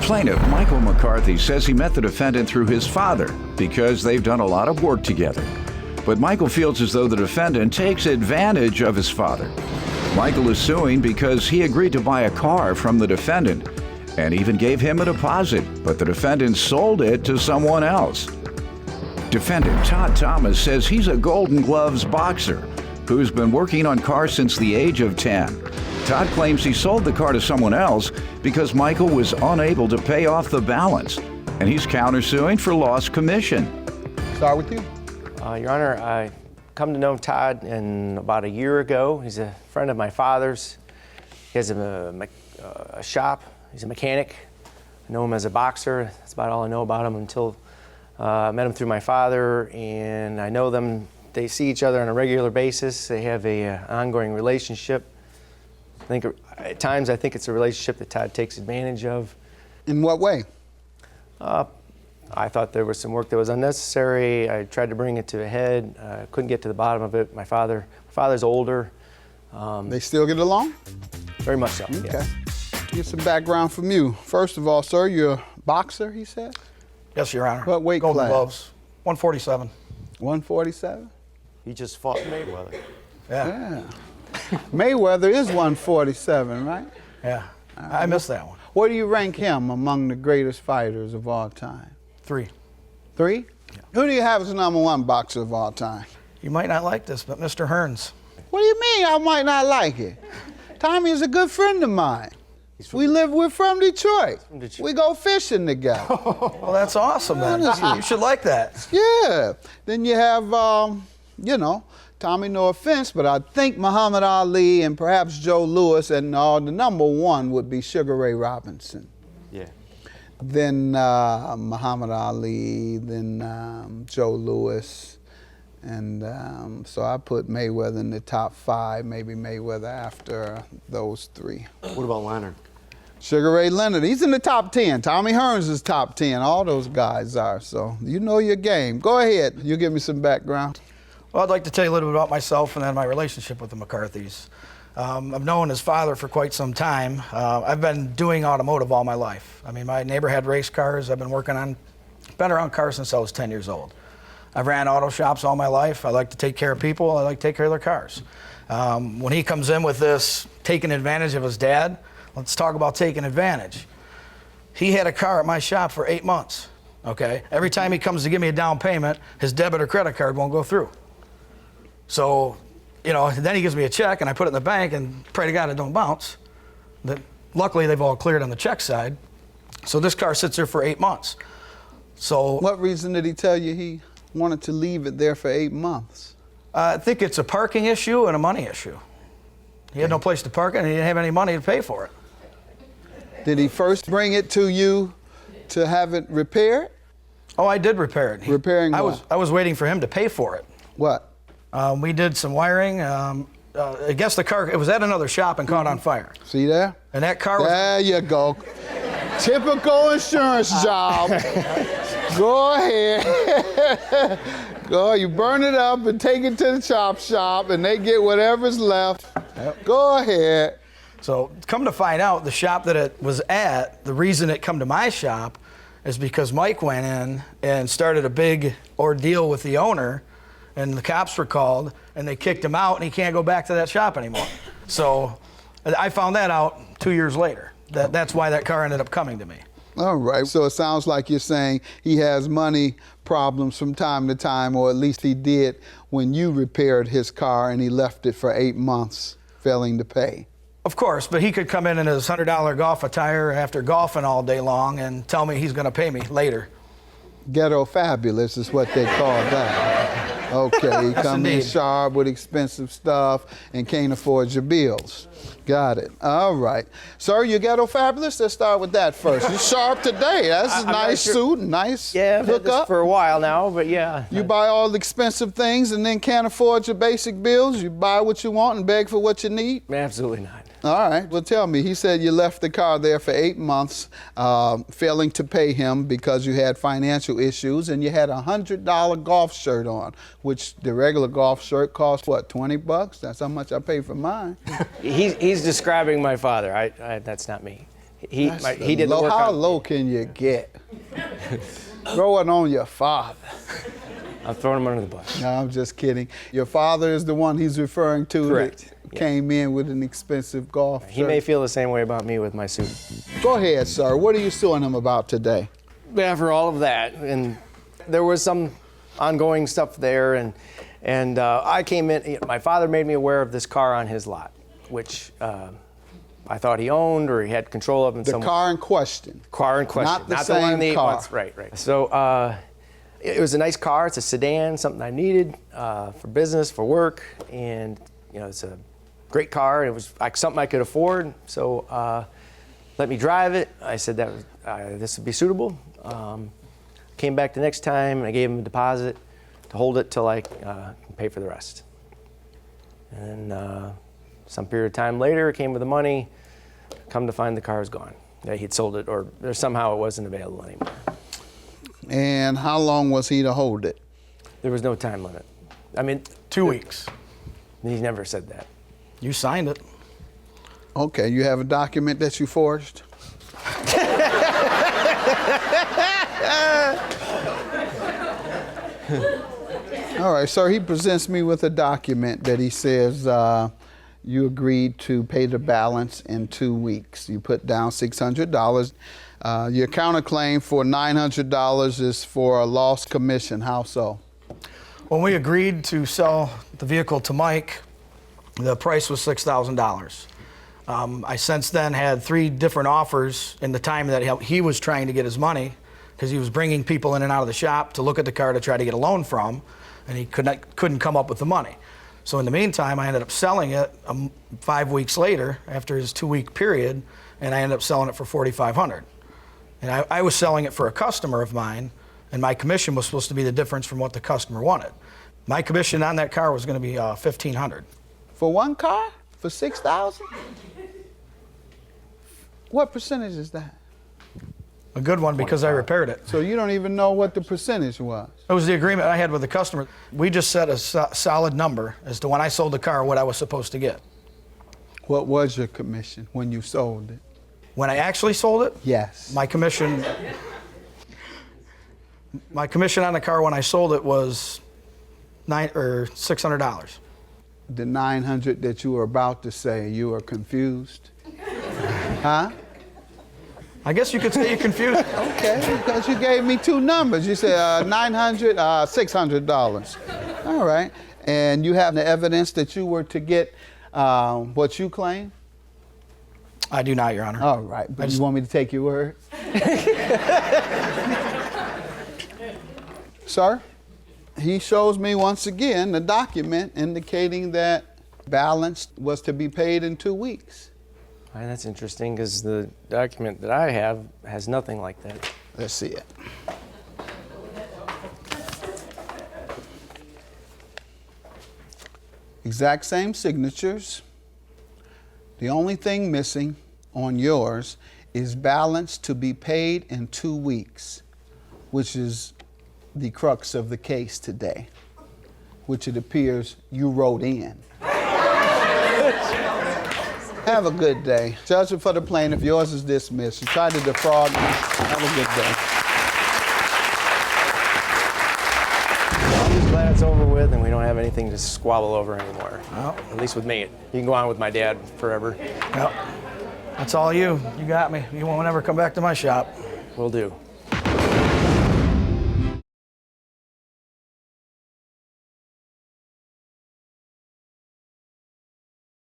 Plaintiff Michael McCarthy says he met the defendant through his father because they've done a lot of work together. But Michael feels as though the defendant takes advantage of his father. Michael is suing because he agreed to buy a car from the defendant and even gave him a deposit, but the defendant sold it to someone else. Defendant Todd Thomas says he's a Golden Gloves boxer who's been working on cars since the age of 10. Todd claims he sold the car to someone else because Michael was unable to pay off the balance, and he's countersuing for lost commission. Start with you. Your Honor, I come to know Todd about a year ago. He's a friend of my father's. He has a shop. He's a mechanic. I know him as a boxer. That's about all I know about him until I met him through my father, and I know them. They see each other on a regular basis. They have an ongoing relationship. At times, I think it's a relationship that Todd takes advantage of. In what way? I thought there was some work that was unnecessary. I tried to bring it to a head. Couldn't get to the bottom of it. My father's older. They still get along? Very much so, Okay. yes. Get some background from you. First of all, sir, you're a boxer, he said? Yes, Your Honor. What weight Golden class? Gloves. 147. 147? He just fought Mayweather. Yeah. Mayweather is 147, right? Yeah. I missed that one. Where do you rank him among the greatest fighters of all time? 3. 3? Yeah. Who do you have as the #1 boxer of all time? You might not like this, but Mr. Hearns. What do you mean I might not like it? Tommy is a good friend of mine. We're from Detroit. We go fishing together. Well, that's awesome, then. Honestly. You should like that. Yeah. Then you have, Tommy, no offense, but I think Muhammad Ali and perhaps Joe Louis, and the #1 would be Sugar Ray Robinson. Yeah. Then Muhammad Ali, then Joe Louis. And so I put Mayweather in the top 5, maybe Mayweather after those 3. What about Leonard? Sugar Ray Leonard, he's in the top 10. Tommy Hearns is top 10. All those guys are. So you know your game. Go ahead. You give me some background. Well, I'd like to tell you a little bit about myself and then my relationship with the McCarthys. I've known his father for quite some time. I've been doing automotive all my life. I mean, my neighbor had race cars. I've been around cars since I was 10 years old. I've ran auto shops all my life. I like to take care of people. I like to take care of their cars. When he comes in with this taking advantage of his dad, let's talk about taking advantage. He had a car at my shop for 8 months, okay? Every time he comes to give me a down payment, his debit or credit card won't go through. So, then he gives me a check and I put it in the bank and pray to God it don't bounce. Luckily, they've all cleared on the check side. So this car sits there for 8 months. So. What reason did he tell you he wanted to leave it there for 8 months? I think it's a parking issue and a money issue. He had no place to park it and he didn't have any money to pay for it. Did he first bring it to you to have it repaired? Oh, I did repair it. Repairing what? I was waiting for him to pay for it. What? We did some wiring. I guess the car, it was at another shop and caught on fire. See there? And that car was... There you go. Typical insurance job. Go ahead. Go, you burn it up and take it to the chop shop and they get whatever's left. Yep. Go ahead. So come to find out, the shop that it was at, the reason it come to my shop is because Mike went in and started a big ordeal with the owner, and the cops were called and they kicked him out and he can't go back to that shop anymore. So I found that out 2 years later. That's why that car ended up coming to me. All right, so it sounds like you're saying he has money problems from time to time, or at least he did when you repaired his car and he left it for 8 months, failing to pay. Of course, but he could come in his $100 golf attire after golfing all day long and tell me he's gonna pay me later. Ghetto fabulous is what they call that. Okay, he come in sharp with expensive stuff and can't afford your bills. Got it. All right. Sir, you ghetto fabulous? Let's start with that first. You're sharp today. That's a nice suit, nice I've had this hookup. for a while now, but yeah. You buy all the expensive things and then can't afford your basic bills? You buy what you want and beg for what you need? Absolutely not. All right, well tell me, he said you left the car there for 8 months, failing to pay him because you had financial issues and you had a $100 golf shirt on, which the regular golf shirt costs what, 20 bucks? That's how much I pay for mine. He's describing my father. That's not me. He did the work. How low can you get? Throwing on your father. I'm throwing him under the bus. No, I'm just kidding. Your father is the one he's referring to. Correct. That came in with an expensive golf shirt. He may feel the same way about me with my suit. Go ahead, sir. What are you suing him about today? Yeah, for all of that, and there was some ongoing stuff there, and I came in. My father made me aware of this car on his lot, which I thought he owned or he had control of. The car in question. Car in question, Not the same one in the car. ones. Right. So it was a nice car. It's a sedan, something I needed for business, for work, and it's a great car. It was like something I could afford. So let me drive it. I said that this would be suitable. Came back the next time and I gave him a deposit to hold it till I can pay for the rest. And some period of time later, it came with the money. Come to find the car is gone. Yeah, he'd sold it, or somehow it wasn't available anymore. And how long was he to hold it? There was no time limit. I mean, 2 weeks. he never said that. You signed it. Okay, you have a document that you forged? All right, sir, he presents me with a document that he says you agreed to pay the balance in 2 weeks. You put down $600. Your counterclaim for $900 is for a lost commission. How so? When we agreed to sell the vehicle to Mike, the price was $6,000. I since then had 3 different offers in the time that he was trying to get his money, because he was bringing people in and out of the shop to look at the car to try to get a loan from, and he couldn't come up with the money. So in the meantime, I ended up selling it 5 weeks later after his 2-week period, and I ended up selling it for $4,500. And I was selling it for a customer of mine, and my commission was supposed to be the difference from what the customer wanted. My commission on that car was going to be $1,500. For one car? For $6,000? What percentage is that? A good one, because I repaired it. So you don't even know what the percentage was? It was the agreement I had with the customer. We just set a solid number as to when I sold the car, what I was supposed to get. What was your commission when you sold it? When I actually sold it? Yes. My commission on the car when I sold it was $600. The $900 that you were about to say, you were confused? Huh? I guess you could say you're confused. Okay, because you gave me 2 numbers. You said $900, $600. All right. And you have the evidence that you were to get what you claim? I do not, Your Honor. All right. But you want me to take your word? Sir, he shows me once again the document indicating that balance was to be paid in 2 weeks. That's interesting, because the document that I have has nothing like that. Let's see it. Exact same signatures. The only thing missing on yours is balance to be paid in 2 weeks, which is the crux of the case today, which it appears you wrote in. Have a good day. Judgment for the plaintiff, yours is dismissed. You tried to defraud me. Have a good day. I'm just glad it's over with and we don't have anything to squabble over anymore. Well, At least with me. You can go on with my dad forever. Yep. That's all you. You got me. You won't ever come back to my shop. Will do.